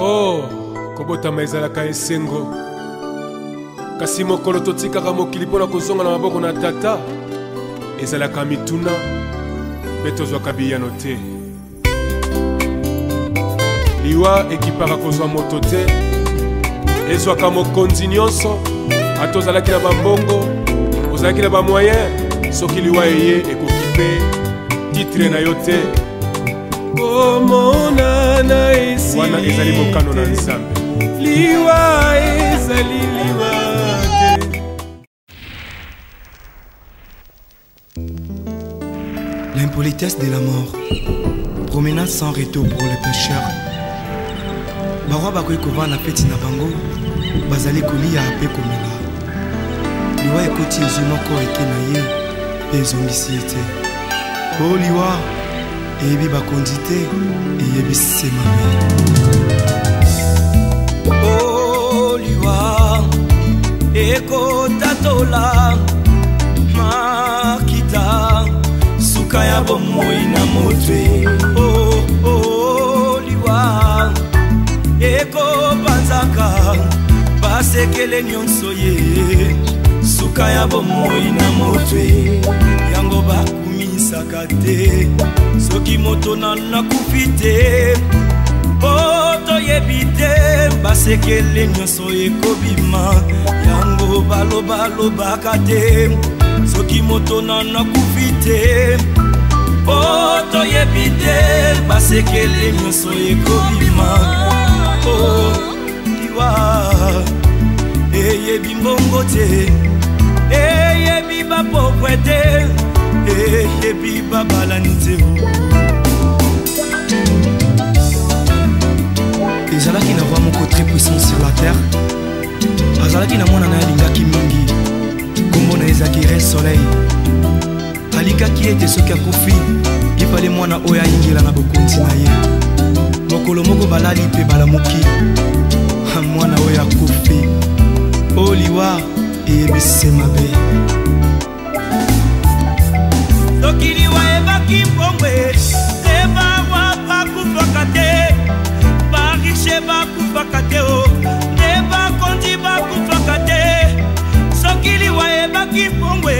Oh, kobotama ezalaka esengo. Kasi mokolo totikaka mokili mpona kozonga na maboko na tata ezalaka mituna mpe tozwaka biyano te. Liwa ekipaka kozwa moto te ezwaka mokonzi nyonso ata ozalaki na bambongo ozalaki na bamoyen soki liwa eye ekoki mpe titre na yo te. Komonana esi wana ezali mokano na Nzambe. Liwa ezali liwa te. L'impolitesse de la mort. Promenade sans retour pour les pécheurs. Barwa bakoy kova na peti na bango bazali kolia ape komela. Liwa ekoti ezwi moko eke na ye mpe ezongisi ye te. O liwa eyebi bakonzi te eyebi sema me. O liwa ekotatola makita suka ya bomoi na motwe. O liwa eko banzaka basekele nyonso ye suka ya bomoi na motwe yango bakumisaka te soki moto na kufi te poto yebi te basekele nyonso ekobima yango balobaka te soki moto na kufi te poto yebi te basekele nyonso ekobima. Oh, liwa eyebi mbongo te eyebi bapokwe te eyebi babalani te. ezalaki na roi moko très puissant sur la terre azalaki na mwana na ye alingaki mingi kombo na ezalaki re soleil alikaki ete soki akufi lipale mwana oyo ayingela na bokonzi na ye. Mokolo moko balali pe balamuki mwana oyo akufi. O liwa eyebisi mabe. Soki liwa ebaki mbongwe te barwa bakufaka te barishe bakufaka te o te bakonzi bakufaka te. Soki liwa ebaki mbongwe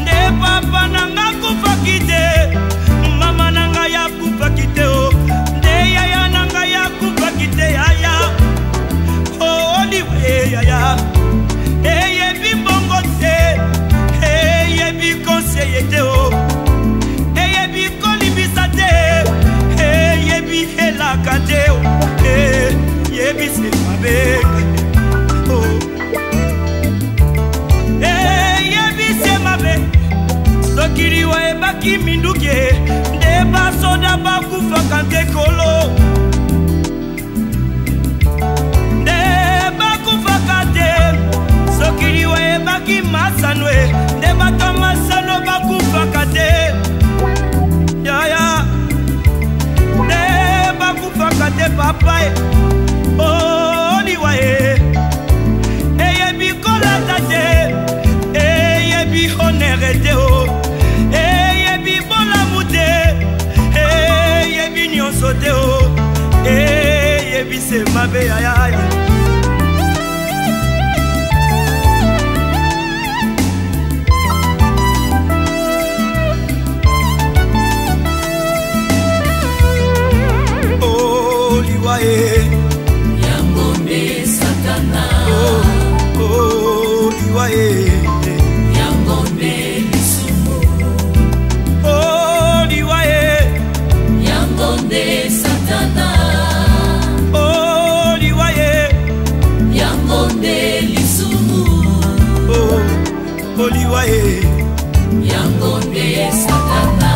nde papa nanga kufaki te mama nanga yakufaki te o yaya nanga ya kupakite yaya. Oh liwe yaya eyebi mbongo te eyebi konseye te o eyebi kolibisa te eyebi helaka te o eyebi semabe eyebi semabe. Soki liwa ebaki minduke nde basoda bakufaka nte kolo nde bakufaka te. Soki liwa ebaki masanwe nde bato masano bakufaka te yaya nde bakufaka te papa. O liwa eyebi kolata te eyebi honere te o eyebi bolamu te eyebi nyonso te o eyebi semabe yaya. O liwa yango nde satana. O liwa yango nde lisumu. O liwa yango nde satana. O liwa yango nde lisumu. O liwa yango nde satana.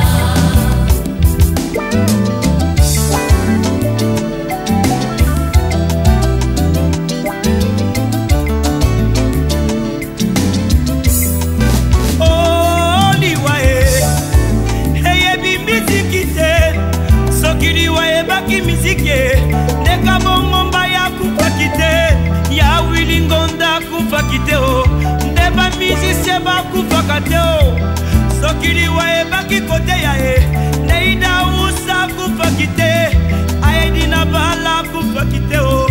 Neka bongomba ya kupaki te ya wilingonda kupaki te o ndeba musicien bakufaka te o soki liwa ebaki kote ya e neida usa kupaki te aedi na bala kupaki te o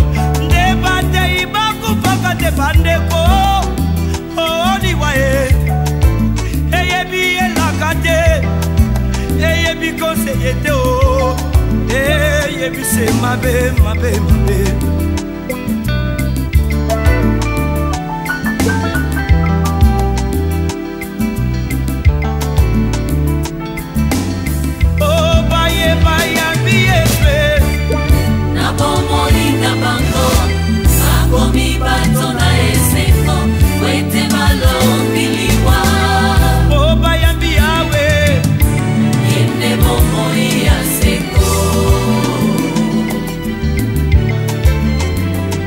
yebi conseiller te o yebi se mabe mabe mabe oh baye baye biye na bomoli na bango akomi bato na eseko wete malombiliwa oh baye biawe yende bomoi ya seko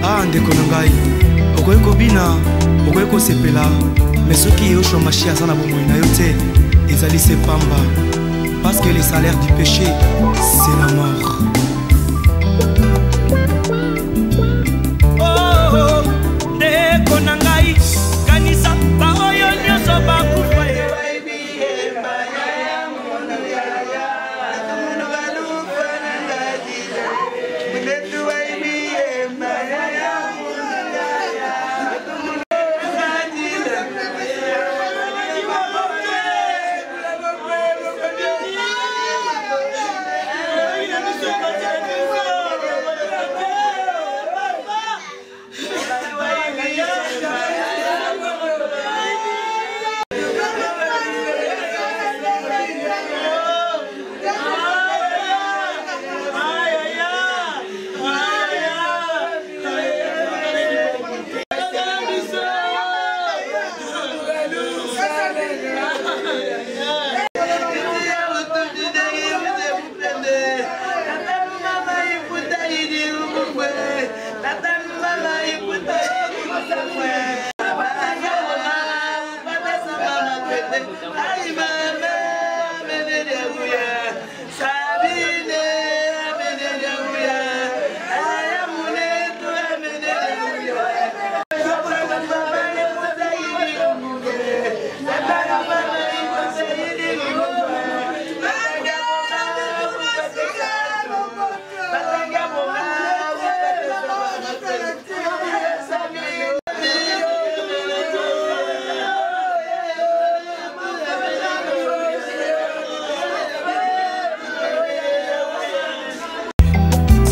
ah ndeko na ngai okoki kobina okoki kosepela mais soki yo chômage aza na bomoi na yo te ezali se pamba parce que le salaire du péché c'est la mort. Oh ndeko na ngai kanisa baoyo nyonso bakufa ye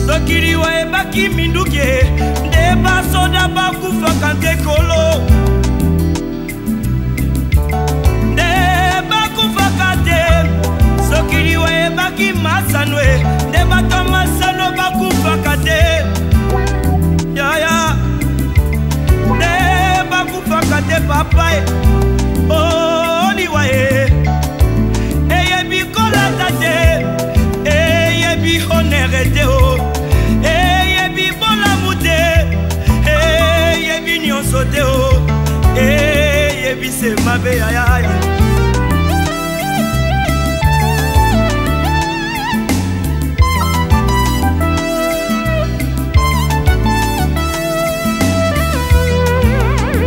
sokiliwa ebaki minduke nde basoda bakufaka ntekolo nde bakufaka te sokiliwa ebaki masanwe nde bato masano bakufaka te yaya nde bakufaka te papaye oliwa ye eyebi kolata te eyebi honere te o eyebi bolamu te eyebi nyonso te o eyebi se mabe yaya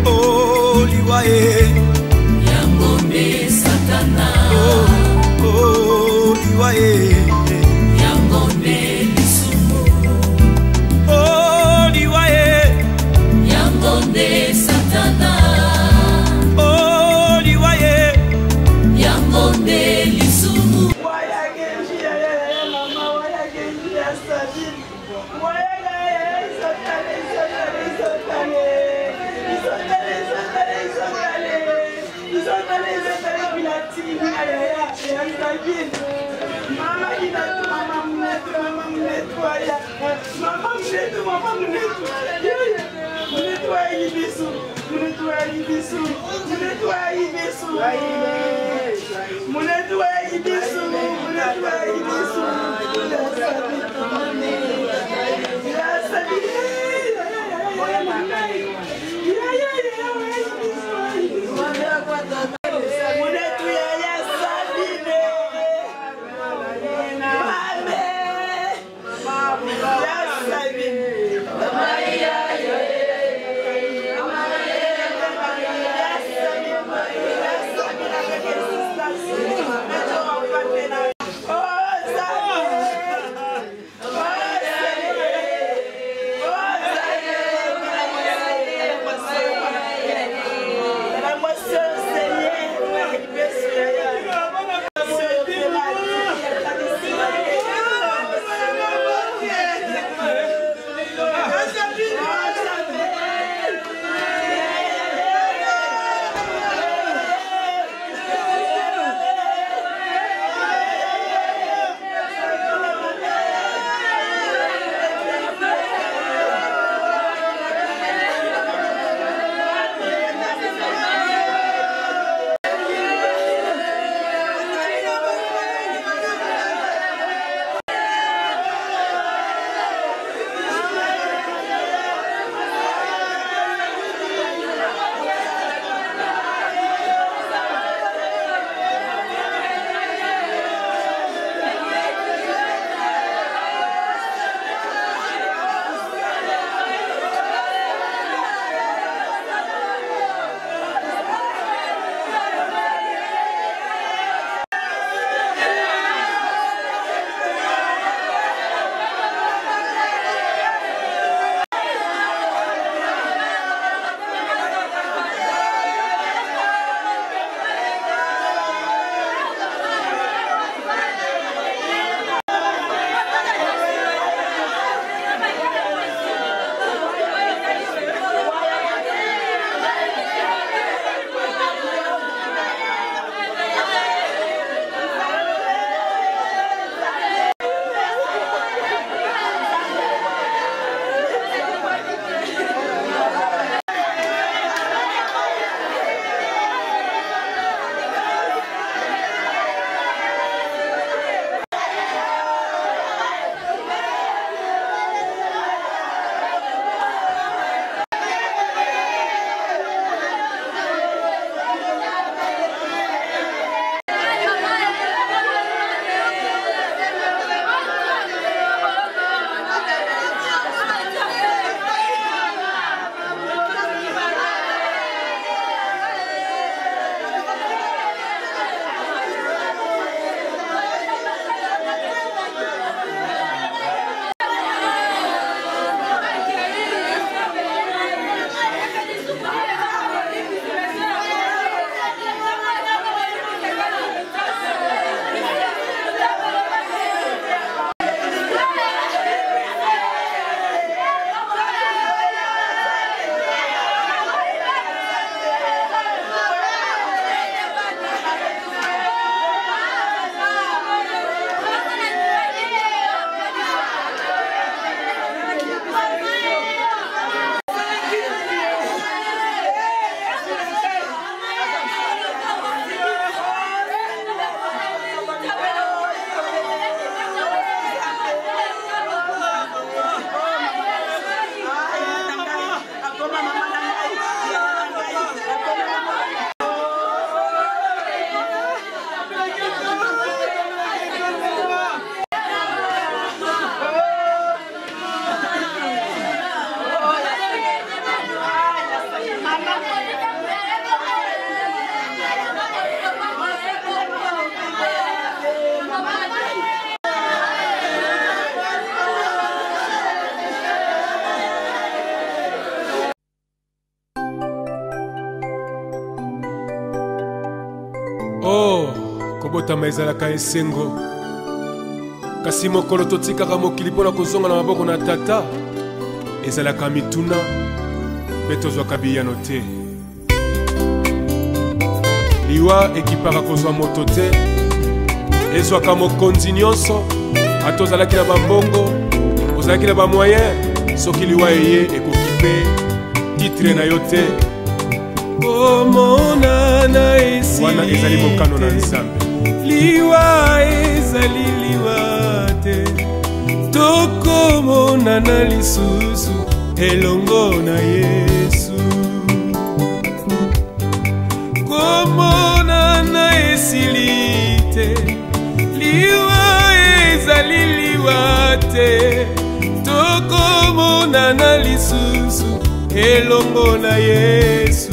oliwa ye yango nde satana oliwa ye yango nde lisumu oliwa ye yango nde satana oliwa ye yango nde lisumu Oh, kobotama ezalaka esengo. Kasi mokolo totikaka mokili mpona kozonga na maboko na tata ezalaka mituna mpe tozwaka biyano te. Liwa ekipaka kozwa moto te ezwaka mokonzi nyonso. Ata ozalaki na bambongo ozalaki na bamoyen, soki liwa eye ekoki mpe titre na yo te. Omonana esi wana ezali mokano na Nzambe. Liwa ezali liwa te, tokomonana lisusu elongo na Yesu. Komonana esili te, liwa ezali liwa te, tokomonana lisusu elongo na Yesu.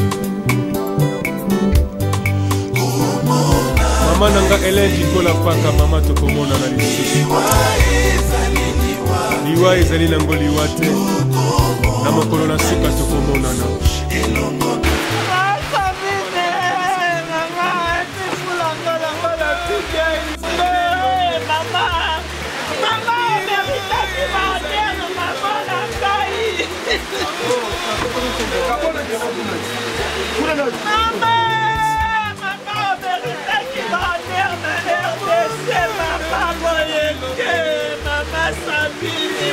Mama nanga eleki kola paka mama tokomona na lisusu. Liwa ezali nango liwa te, na mokolo na suka tokomona na. Maman Sabine,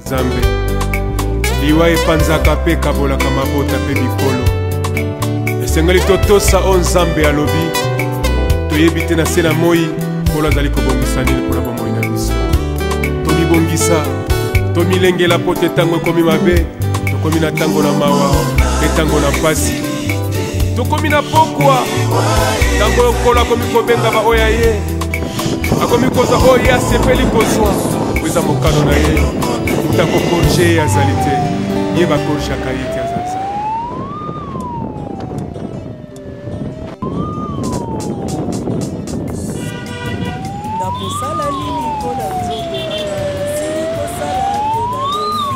Zambe liwa epanzaka pe kabolaka mabota pe bikolo esengeli totosa o Nzambe alobi toyebi te na se na moi polo azali kobongisa nini mpona bomoi na biso tomibongisa tomilengela po te ntango ekomi mabe tokomi na ntango na mawa pe ntango na pasi tokomi na pokwa ntango lokolo akomi kobenga baoyo ya ye akomi kozwa oyo ye asepeli kozwa eza mokano na ye ntango korge ye azali te ye bakorgeaka ye te azali te. nakosala nini mpona nzoto anga nasili kosala te nalengi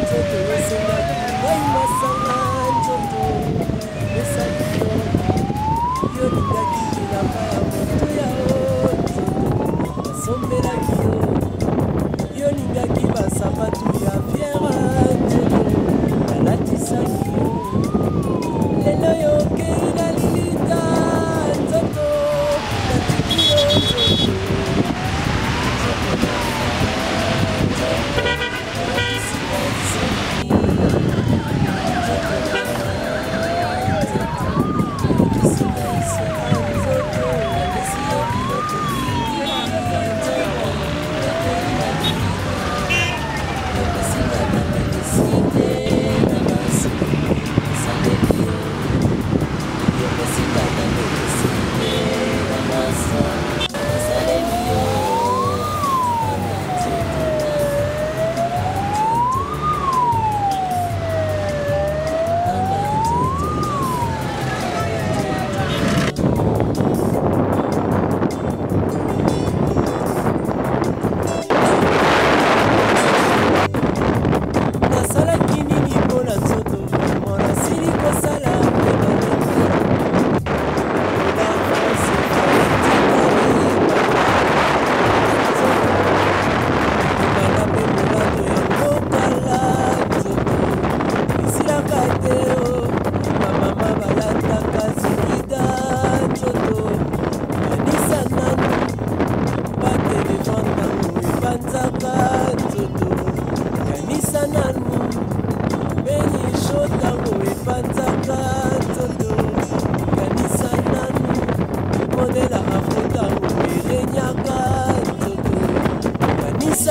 nzoto esengaki ngai masanga nzoto esali yo lingaki bilamba ya moto ya o nzoto basombelaki yo lingaki basapatu ya fiere nzoto balatisaki yo lelo yokei na lilita nzoto natiki yo nzoto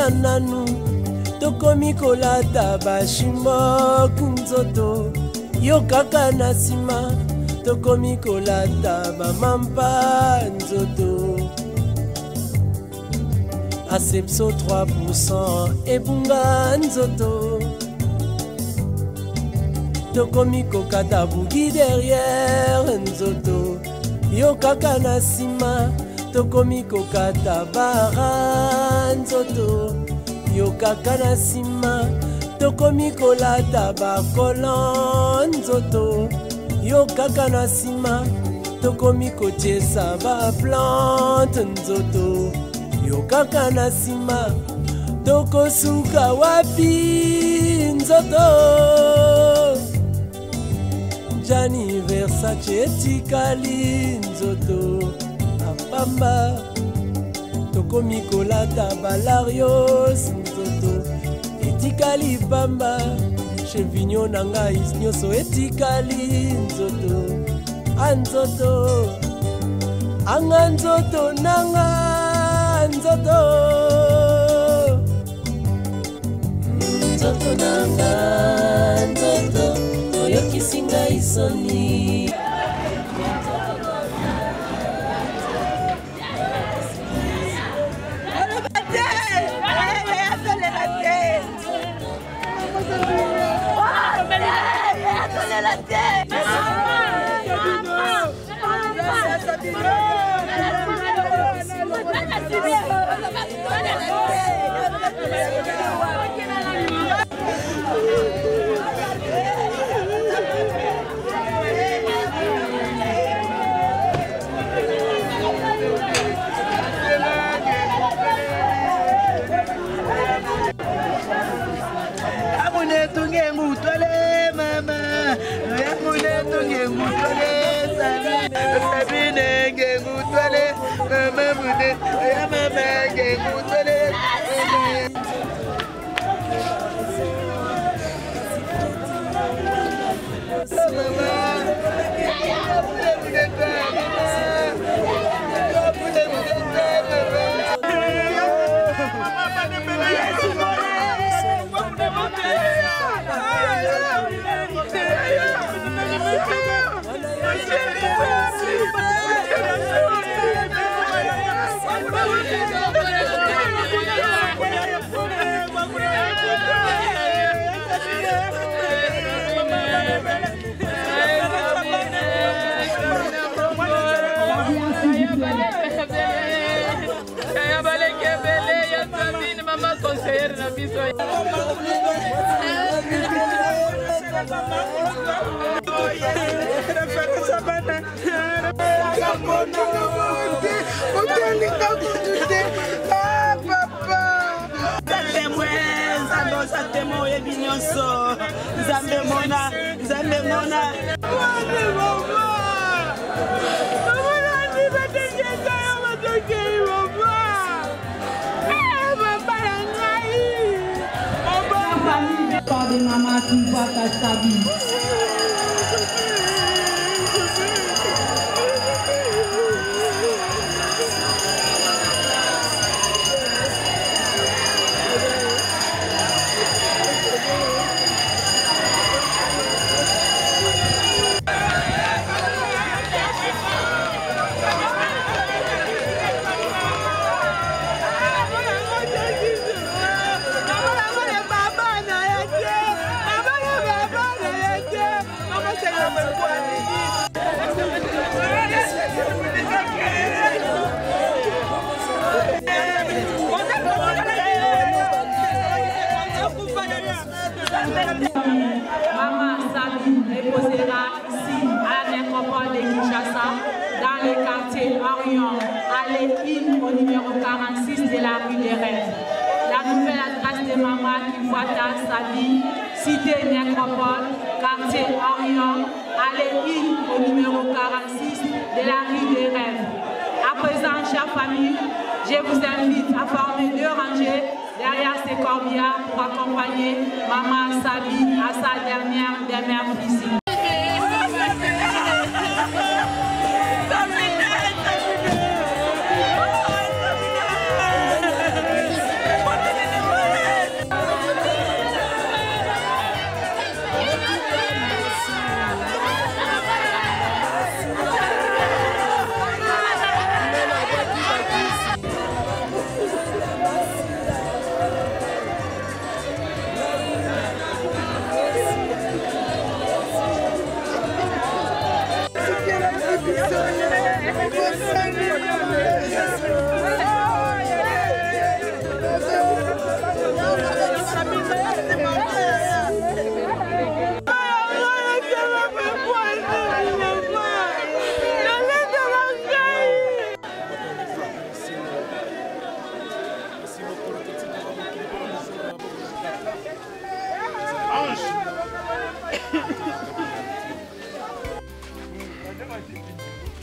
nanu tokomi kolata bashimoku nzoto yo kaka na nsima tokomi kolata bamampa nzoto asepso 3% ebunga nzoto tokomi kokata bugi derrière nzoto yo kaka na nsima tokomi kokata bara nzoto yo kaka na nsima tokomi kolata bakolon nzoto yo kaka na nsima tokomi kotiesa baplante nzoto yo kaka na nsima tokosuka wapi nzoto Gianni Versace etikali nzoto apamba tokomi kolata balarios nzoto etikali pamba chevinyo na ngai nyonso etikali nzoto anzoto anga nzoto nanga nzoto nzoto nanga nzoto oyokisi ngai soni Sabine ngengutwale mama mude ya mama ngengutwale de Maman Kivwata Sabine. Maman Sabine déposera ici à la Nécropole de Kinshasa, dans le quartier Orion, à l'Épine au numéro 46 de la rue des Rêves. La nouvelle adresse de Maman Kivwata Sabine, cité Nécropole, quartier Orion, à l'Épine au numéro 46 de la rue des Rêves. À présent, chère famille, je vous invite à former 2 rangées derrière ces corbillards pour accompagner Maman Sabine à sa dernière demeure physique.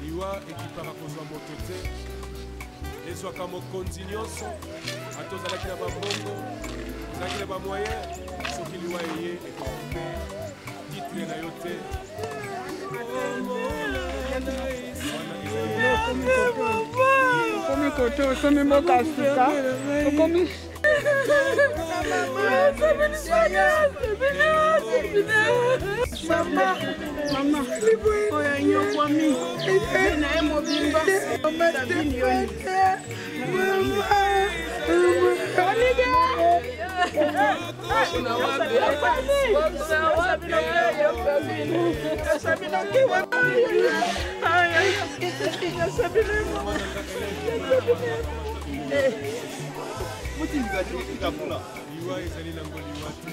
liwa ekipaka kozwa moto te ezwaka mokonzi nyonso ata ozalaki na bambongo ozalaki na bamoyen soki liwa eye ekokupe titre na yo te okomi kote osomi mboka sika okomi Mama, oya nyokwami, na emo bimba, Sabine yoni. liwa ezali nango liwa te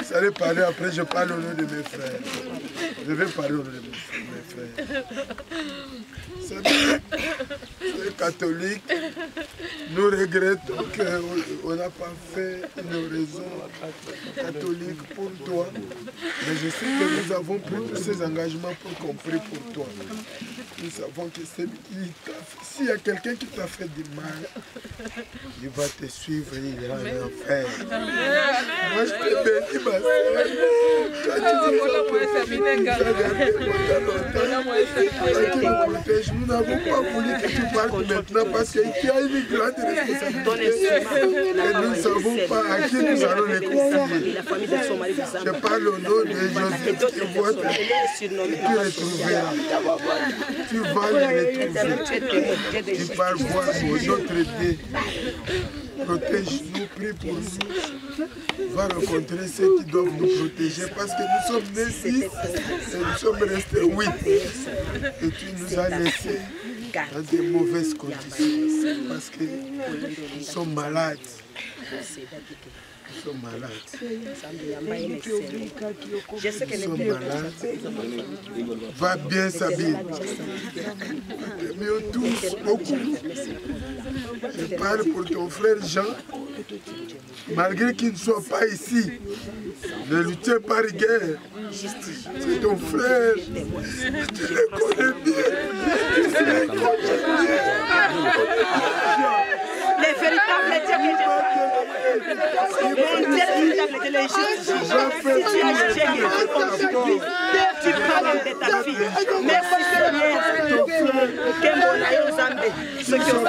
Vous allez parler après, je parle au nom de mes frères. Je vais parler au nom de mes frères. C'est catholique. Nous regrettons qu'on n'a pas fait une raison catholique pour toi. Mais je sais que nous avons pris tous ces engagements pour qu'on prie pour toi. Nous savons que s'il y a quelqu'un qui t'a fait du mal, il va te suivre, il ira en enfer. Moi je te bénis, ma soeur. Nous n'avons pas voulu que tu parles maintenant parce qu'il y a une grande responsabilité. Et nous ne savons pas à qui nous allons les confier. Je parle au nom de Joseph Kivwata. Tu retrouveras. Tu vas les retrouver. Tu vas voir notre Dieu. Protège-nous, prie pour nous. Va rencontrer ceux qui doivent nous protéger parce que nous sommes nés 6 et nous sommes restés 8. Et tu nous as laissés dans des mauvaises conditions parce que nous sommes malades. Nous sommes malades. Nous sommes malades. Va bien, Sabine. Nous tous beaucoup. Je parle pour ton frère Jean. Malgré qu'il ne soit pas ici, ne lui tiens pas rigueur. C'est ton frère. Tu le connais bien. Tu le connais bien. Les véritables tu parles de ta fille. Merci Seigneur. Ceux qui ont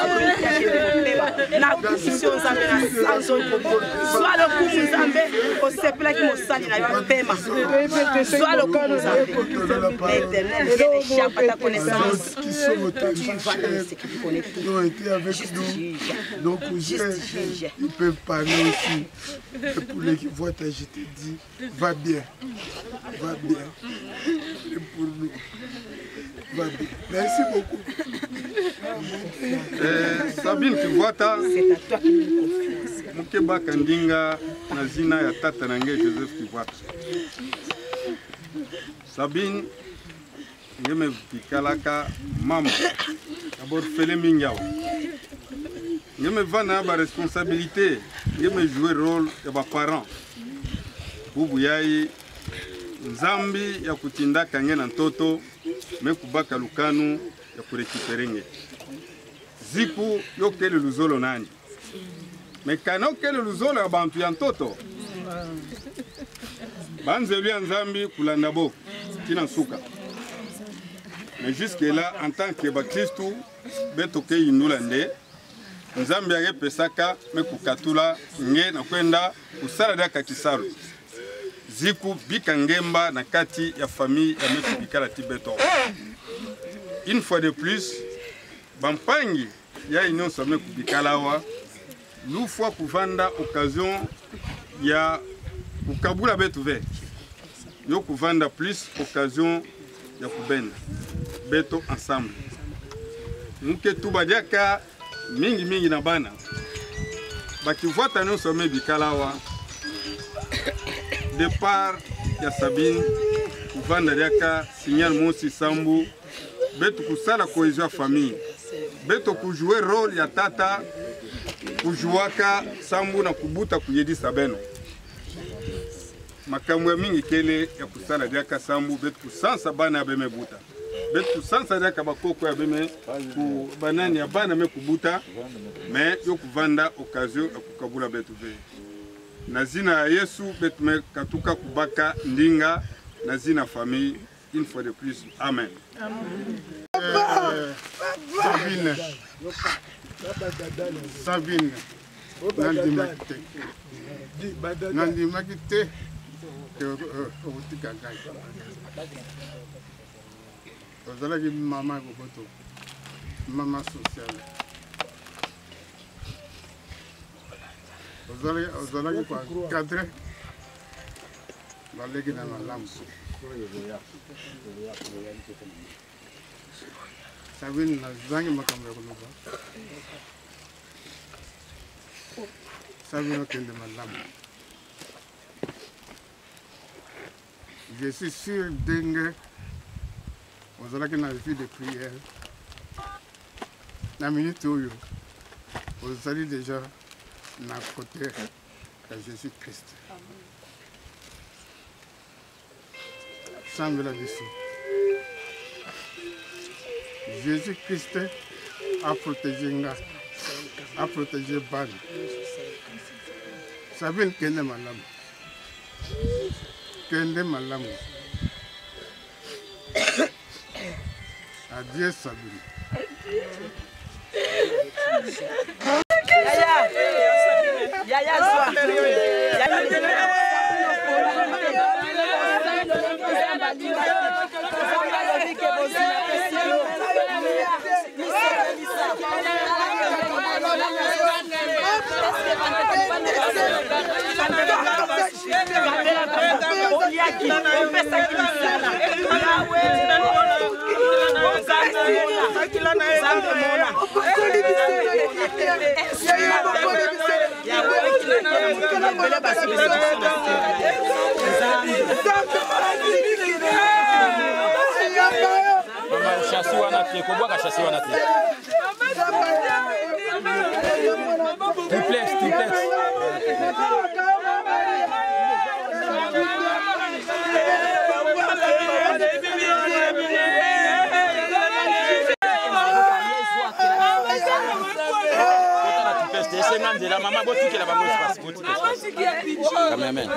la position soit le coup Zambé, au sepla qui me sali na paiement. Soit le coup Zambé. L'éternel, les échappe à ta connaissance. Qui sont qui ont été avec nous. Nos cousins, ils peuvent parler aussi. Et pour les Kivwata, je te dis, va bien. Va bien. Et pour nous, va bien. Merci beaucoup. Sabine Kivwata, Mukeba Kandinga, Nazina ya tata nange Joseph Kivwata. Sabine, ngeme pikalaka mama, d'abord fele mingawa. Ngeme vana ba responsabilité, ngeme jouer rôle ya ba parents. Bubu yayi nzambi ya kutinda kange na ntoto, me kubaka lukanu ya kurekiperenge. Zipu yokele luzolo nani. Me kana kele luzolo ya bantu ya ntoto. Banzelu ya nzambi kulanda bo tina suka. Mais jusque là en tant que bakristu betoke inulande nzambi ya pesaka me kukatula nge na kwenda usala daka kisaru. Ziku bika ngemba na kati ya famille ya metu bikala tibeto. Une fois de plus, bampangi ya union sommet kubikalawa, nous fois kuvanda occasion ya kukabula betu ve. Yo kuvanda plus occasion ya kubenda. Beto ensemble. Muke tubadiaka mingi na bana. Bakivwata union sommet bikalawa. Départ ya Sabine kuvanda diaka signal mosi sambu betu kusala cohésion famille betu kujouer rôle ya tata kujuaka sambu na kubuta kuyedi sabeno makambo mingi kele ya kusala dia kasambu bet kusansa bana beme buta bet kusansa dia kabakoko ya beme ku banani ya bana me kubuta me yo kuvanda occasion ya kukabula betu ve nazina ya Yesu bet me katuka kubaka ndinga nazina famille une fois de plus amen. Sabine Nandi Makite Ozalaki maman Boboto, maman sociale. Ozalaki kwa cadre baleki na malamu. Sabine nazangi makambo ya kuloba. Sabine okende malamu. Je suis sûr dingue. Vous avez une vie de prière. La minute où vous allez déjà dans le côté de Jésus-Christ. Semble la vie. Jésus-Christ a protégé Nga, a protégé Ban. Sabine kende malamu. Kende malamu. Adieu Sabine. La maman botti qui la maman espace botti amen.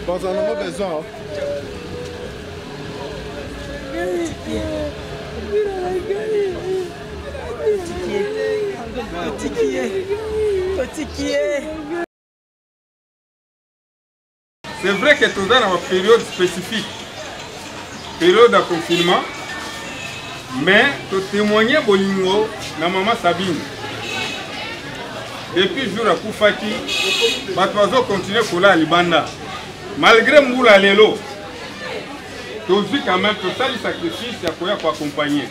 Bon, ça en a besoin. C'est vrai que tout dans une période spécifique, période de confinement, mais tu témoigner bolingo na maman Sabine. Depuis le jour à Koufaki, les oiseaux continuent à couler à Libanda. Malgré Moula Lelo, tu as quand même tout ça, les sacrifices pour accompagner.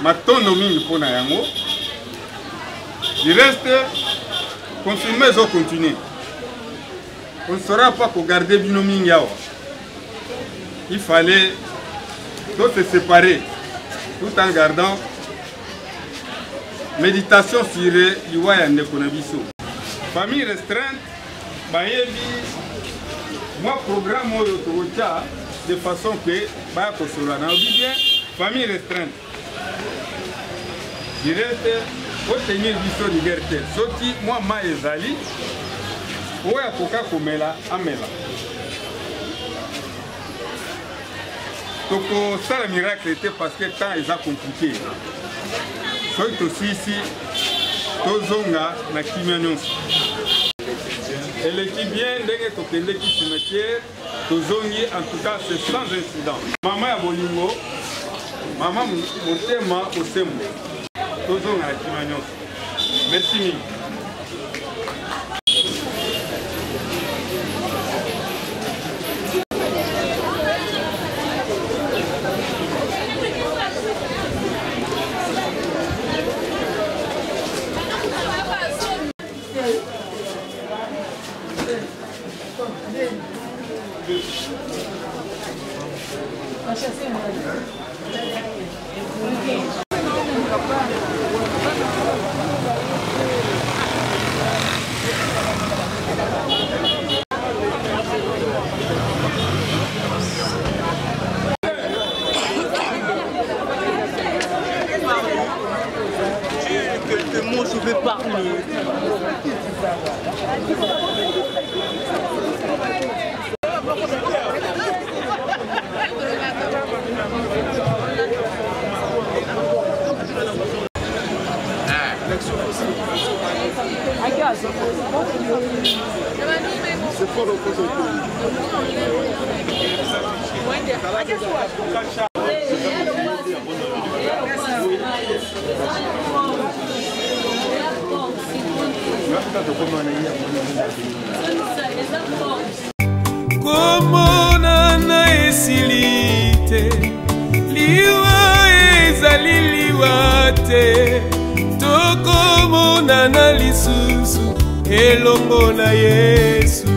Maintenant, nous pour Nayango. Il reste, confinement, ils ont continué. On ne saura pas qu'on garder Binomi Yao. Il fallait tous se séparer tout en gardant méditation sur l'Iwaya Nekonabiso. Famille restreinte, moi programme de façon que bien famille restreinte. Je reste pour tenir l'histoire de liberté. Soti moi ma ezali, oya koka komela amela. Toko ça le miracle était parce que le temps est compliqué. Soit aussi ici, tozonga na kimanyons. Elle est bien dès que tu es qui cimetière, tozongi en tout cas c'est sans incident. Maman ya bolingo, maman motema osembo. Tozonga na kimanyons. Merci mille. Je veux parler. Komona na esilite liwa ezali liwa te tokomona na lisusu elongo na Yesu